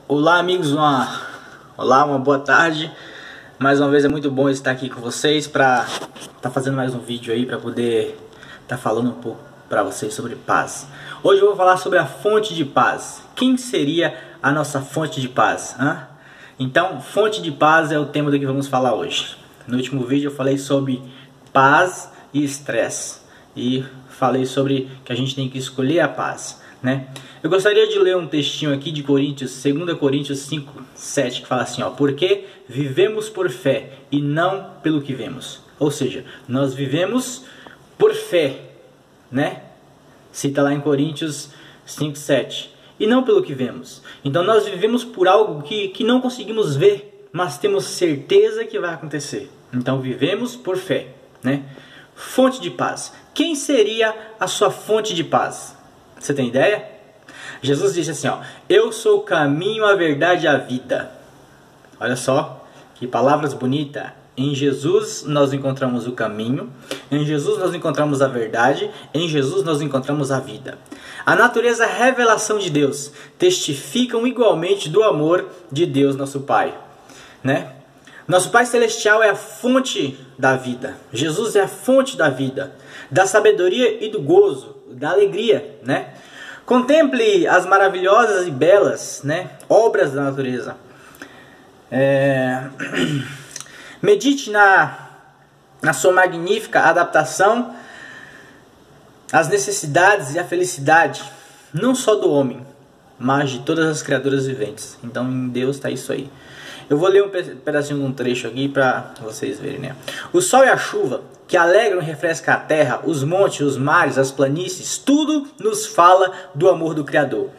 Olá amigos, uma boa tarde. Mais uma vez é muito bom estar aqui com vocês para estar fazendo mais um vídeo aí para poder estar falando um pouco para vocês sobre paz. Hoje eu vou falar sobre a fonte de paz. Quem seria a nossa fonte de paz? Então, fonte de paz é o tema do que vamos falar hoje. No último vídeo eu falei sobre paz e estresse e falei sobre que a gente tem que escolher a paz, né? Eu gostaria de ler um textinho aqui de Coríntios, 2 Coríntios 5:7, que fala assim, porque vivemos por fé e não pelo que vemos. Ou seja, nós vivemos por fé, né? Cita lá em Coríntios 5:7. E não pelo que vemos. Então nós vivemos por algo que não conseguimos ver, mas temos certeza que vai acontecer. Então vivemos por fé, né? Fonte de paz. Quem seria a sua fonte de paz? Você tem ideia? Jesus disse assim, eu sou o caminho, a verdade e a vida. Olha só, que palavras bonitas. Em Jesus nós encontramos o caminho, em Jesus nós encontramos a verdade, em Jesus nós encontramos a vida. A natureza e a revelação de Deus testificam igualmente do amor de Deus, nosso Pai, né? Nosso Pai Celestial é a fonte da vida. Jesus é a fonte da vida, da sabedoria e do gozo, da alegria, né? Contemple as maravilhosas e belas, né, obras da natureza. Medite na sua magnífica adaptação às necessidades e à felicidade, não só do homem, mas de todas as criaturas viventes. Então em Deus está isso aí. Eu vou ler um pedacinho de um trecho aqui para vocês verem, né? O sol e a chuva, que alegram e refrescam a terra, os montes, os mares, as planícies, tudo nos fala do amor do Criador.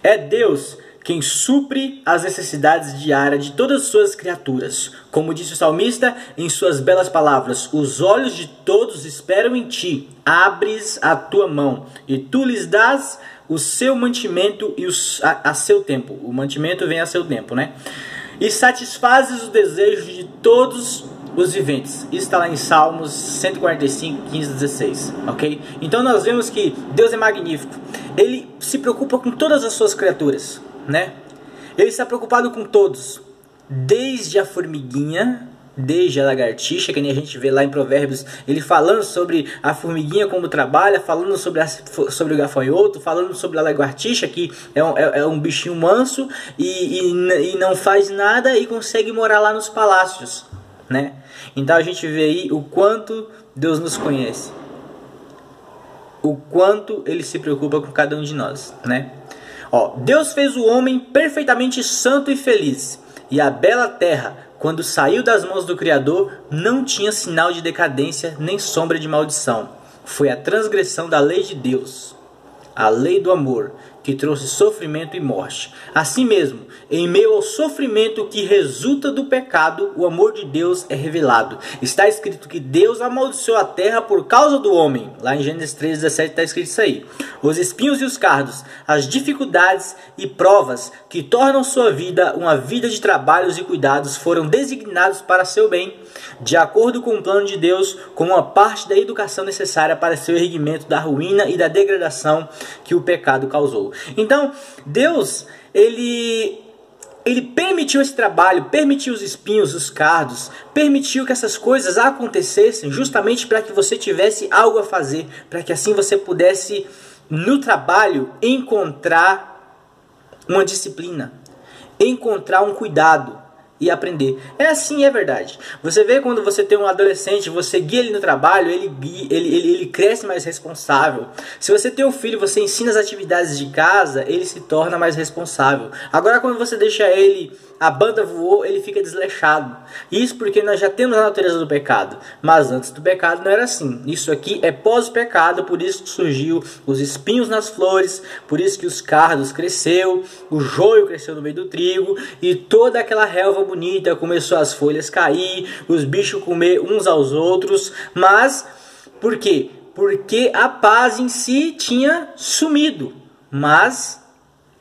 É Deus quem supre as necessidades diárias de todas as suas criaturas. Como disse o salmista em suas belas palavras, os olhos de todos esperam em ti, abres a tua mão e tu lhes dás o seu mantimento e a seu tempo. O mantimento vem a seu tempo, né? E satisfazes os desejos de todos os viventes. Isso está lá em Salmos 145, 15, 16. Ok? Então nós vemos que Deus é magnífico. Ele se preocupa com todas as suas criaturas, né? Ele está preocupado com todos. Desde a formiguinha, desde a lagartixa, que nem a gente vê lá em Provérbios, ele falando sobre a formiguinha como trabalha, falando sobre o gafanhoto, falando sobre a lagartixa, que é um bichinho manso e não faz nada e consegue morar lá nos palácios, né? Então a gente vê aí o quanto Deus nos conhece, o quanto Ele se preocupa com cada um de nós, né? Deus fez o homem perfeitamente santo e feliz, e a bela terra, quando saiu das mãos do Criador, não tinha sinal de decadência nem sombra de maldição. Foi a transgressão da lei de Deus, a lei do amor, que trouxe sofrimento e morte. Assim mesmo, em meio ao sofrimento que resulta do pecado, o amor de Deus é revelado. Está escrito que Deus amaldiçoou a terra por causa do homem. Lá em Gênesis 3:17 está escrito isso aí. Os espinhos e os cardos, as dificuldades e provas que tornam sua vida uma vida de trabalhos e cuidados foram designados para seu bem, de acordo com o plano de Deus, como uma parte da educação necessária para seu erguimento da ruína e da degradação que o pecado causou. Então, Deus, ele permitiu esse trabalho, permitiu os espinhos, os cardos, permitiu que essas coisas acontecessem justamente para que você tivesse algo a fazer, para que assim você pudesse, no trabalho, encontrar uma disciplina, encontrar um cuidado e aprender. É assim, é verdade. Você vê quando você tem um adolescente, você guia ele no trabalho, ele cresce mais responsável. Se você tem um filho, você ensina as atividades de casa, ele se torna mais responsável. Agora quando você deixa ele, a banda voou, ele fica desleixado. Isso porque nós já temos a natureza do pecado. Mas antes do pecado não era assim. Isso aqui é pós-pecado, por isso que surgiu os espinhos nas flores, por isso que os cardos cresceu, o joio cresceu no meio do trigo e toda aquela relva bonita começou as folhas cair, os bichos comer uns aos outros. Mas por quê? Porque a paz em si tinha sumido. Mas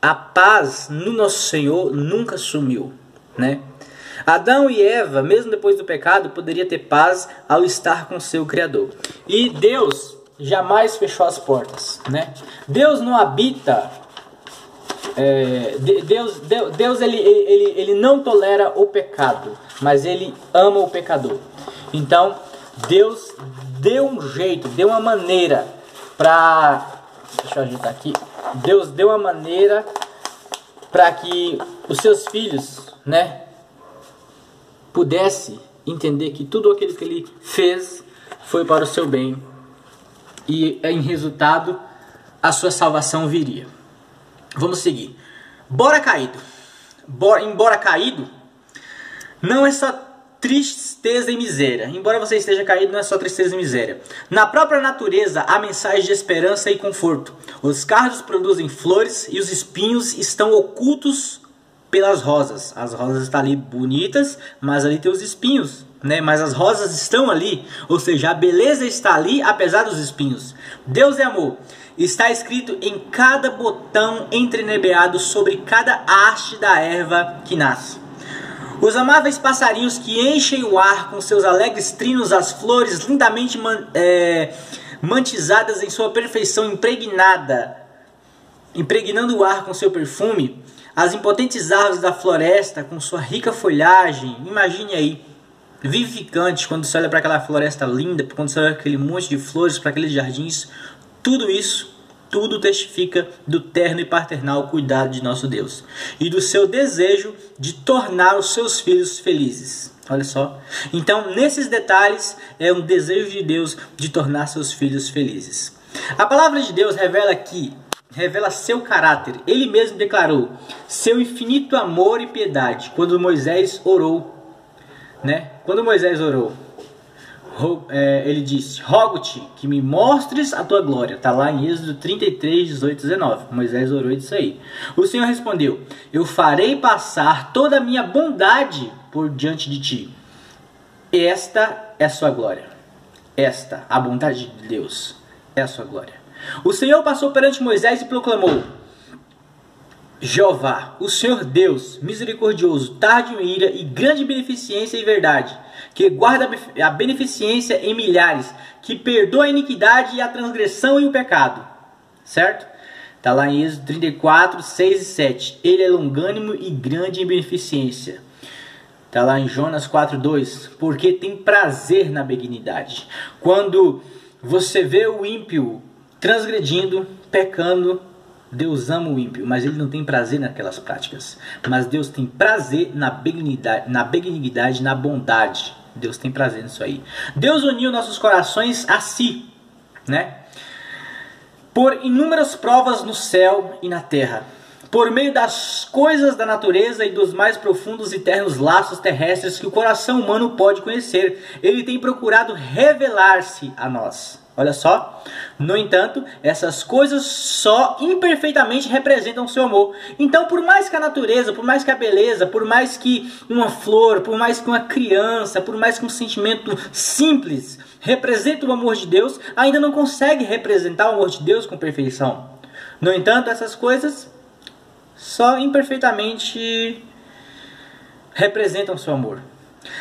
a paz no nosso Senhor nunca sumiu, né? Adão e Eva, mesmo depois do pecado, poderiam ter paz ao estar com seu Criador. E Deus jamais fechou as portas, né? Deus não habita Deus ele não tolera o pecado, mas ele ama o pecador. Então Deus deu um jeito, deu uma maneira para... Deixa eu ajeitar aqui. Deus deu uma maneira para que os seus filhos, né, pudesse entender que tudo aquilo que ele fez foi para o seu bem, e em resultado a sua salvação viria. Vamos seguir. Embora caído, não é só tristeza e miséria. Embora você esteja caído, não é só tristeza e miséria. Na própria natureza há mensagem de esperança e conforto. Os cardos produzem flores e os espinhos estão ocultos pelas rosas. As rosas estão ali bonitas, mas ali tem os espinhos, né? Mas as rosas estão ali, ou seja, a beleza está ali apesar dos espinhos. Deus é amor. Está escrito em cada botão entrenebeado sobre cada haste da erva que nasce. Os amáveis passarinhos que enchem o ar com seus alegres trinos, as flores lindamente mantizadas em sua perfeição, impregnando o ar com seu perfume, as impotentes árvores da floresta com sua rica folhagem, imagine aí, vivificante, quando você olha para aquela floresta linda, quando você olha aquele monte de flores, para aqueles jardins, tudo isso, tudo testifica do terno e paternal cuidado de nosso Deus e do seu desejo de tornar os seus filhos felizes. Olha só. Então, nesses detalhes, é um desejo de Deus de tornar seus filhos felizes. A palavra de Deus revela seu caráter. Ele mesmo declarou seu infinito amor e piedade quando Moisés orou, né? Quando Moisés orou, ele disse: rogo-te que me mostres a tua glória. Está lá em Êxodo 33, 18, 19. Moisés orou isso aí. O Senhor respondeu: eu farei passar toda a minha bondade por diante de ti. Esta é a sua glória. Esta, a bondade de Deus, é a sua glória. O Senhor passou perante Moisés e proclamou: Jeová, o Senhor Deus, misericordioso, tardio em ira e grande beneficência e verdade, que guarda a beneficência em milhares, que perdoa a iniquidade e a transgressão e o pecado. Certo? Está lá em Êxodo 34, 6 e 7. Ele é longânimo e grande em beneficência. Está lá em Jonas 4, 2. Porque tem prazer na benignidade. Quando você vê o ímpio transgredindo, pecando, Deus ama o ímpio, mas ele não tem prazer naquelas práticas. Mas Deus tem prazer na benignidade, na bondade. Deus tem prazer nisso aí. Deus uniu nossos corações a si, né? Por inúmeras provas no céu e na terra. Por meio das coisas da natureza e dos mais profundos e ternos laços terrestres que o coração humano pode conhecer. Ele tem procurado revelar-se a nós. Olha só. No entanto, essas coisas só imperfeitamente representam o seu amor. Então, por mais que a natureza, por mais que a beleza, por mais que uma flor, por mais que uma criança, por mais que um sentimento simples represente o amor de Deus, ainda não consegue representar o amor de Deus com perfeição. No entanto, essas coisas só imperfeitamente representam o seu amor.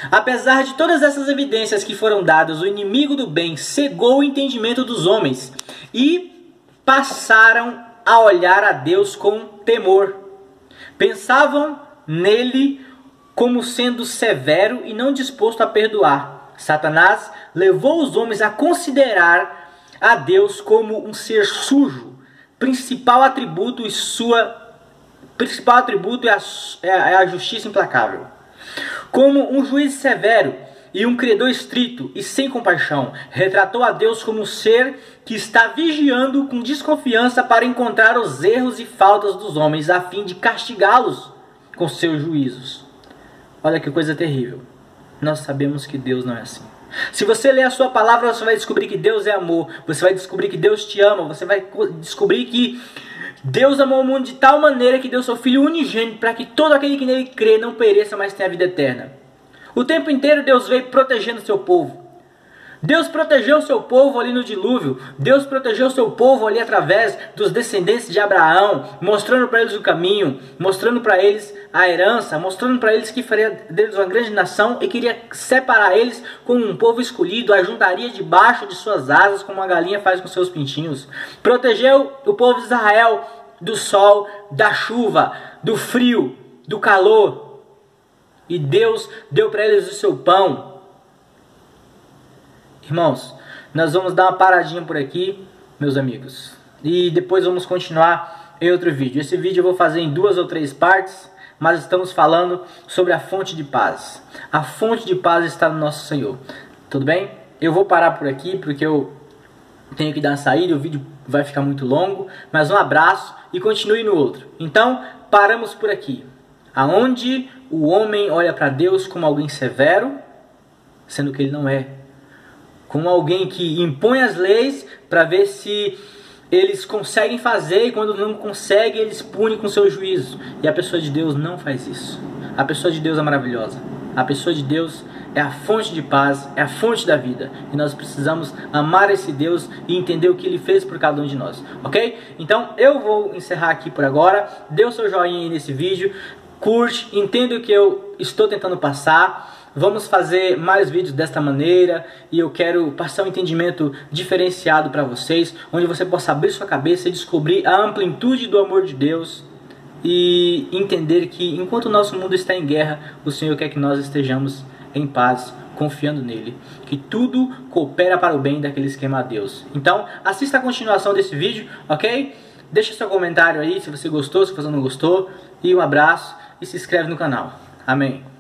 Apesar de todas essas evidências que foram dadas, o inimigo do bem cegou o entendimento dos homens e passaram a olhar a Deus com temor. Pensavam nele como sendo severo e não disposto a perdoar. Satanás levou os homens a considerar a Deus como um ser sujo. Principal atributo é a justiça implacável. Como um juiz severo e um credor estrito e sem compaixão, retratou a Deus como um ser que está vigiando com desconfiança para encontrar os erros e faltas dos homens, a fim de castigá-los com seus juízos. Olha que coisa terrível. Nós sabemos que Deus não é assim. Se você ler a sua palavra, você vai descobrir que Deus é amor. Você vai descobrir que Deus te ama. Você vai descobrir que Deus amou o mundo de tal maneira que deu seu Filho unigênito para que todo aquele que nele crê não pereça, mas tenha a vida eterna. O tempo inteiro Deus veio protegendo o seu povo. Deus protegeu o seu povo ali no dilúvio. Deus protegeu o seu povo ali através dos descendentes de Abraão, mostrando para eles o caminho, mostrando para eles a herança, mostrando para eles que faria deles uma grande nação e queria separar eles como um povo escolhido, ajuntaria debaixo de suas asas como uma galinha faz com seus pintinhos. Protegeu o povo de Israel do sol, da chuva, do frio, do calor. E Deus deu para eles o seu pão. Irmãos, nós vamos dar uma paradinha por aqui, meus amigos. E depois vamos continuar em outro vídeo. Esse vídeo eu vou fazer em 2 ou 3 partes, mas estamos falando sobre a fonte de paz. A fonte de paz está no nosso Senhor. Tudo bem? Eu vou parar por aqui porque eu tenho que dar uma saída, o vídeo vai ficar muito longo. Mas um abraço e continue no outro. Então, paramos por aqui. Aonde o homem olha para Deus como alguém severo, sendo que ele não é. Como alguém que impõe as leis para ver se eles conseguem fazer, e quando não conseguem, eles punem com seu juízo. E a pessoa de Deus não faz isso. A pessoa de Deus é maravilhosa. A pessoa de Deus é a fonte de paz, é a fonte da vida. E nós precisamos amar esse Deus e entender o que Ele fez por cada um de nós. Ok? Então eu vou encerrar aqui por agora. Dê o seu joinha aí nesse vídeo. Curte, entenda o que eu estou tentando passar. Vamos fazer mais vídeos desta maneira e eu quero passar um entendimento diferenciado para vocês, onde você possa abrir sua cabeça e descobrir a amplitude do amor de Deus e entender que enquanto o nosso mundo está em guerra, o Senhor quer que nós estejamos em paz, confiando nele, que tudo coopera para o bem daqueles que amam a Deus. Então, assista a continuação desse vídeo, ok? Deixa seu comentário aí se você gostou, se você não gostou, e um abraço e se inscreve no canal. Amém.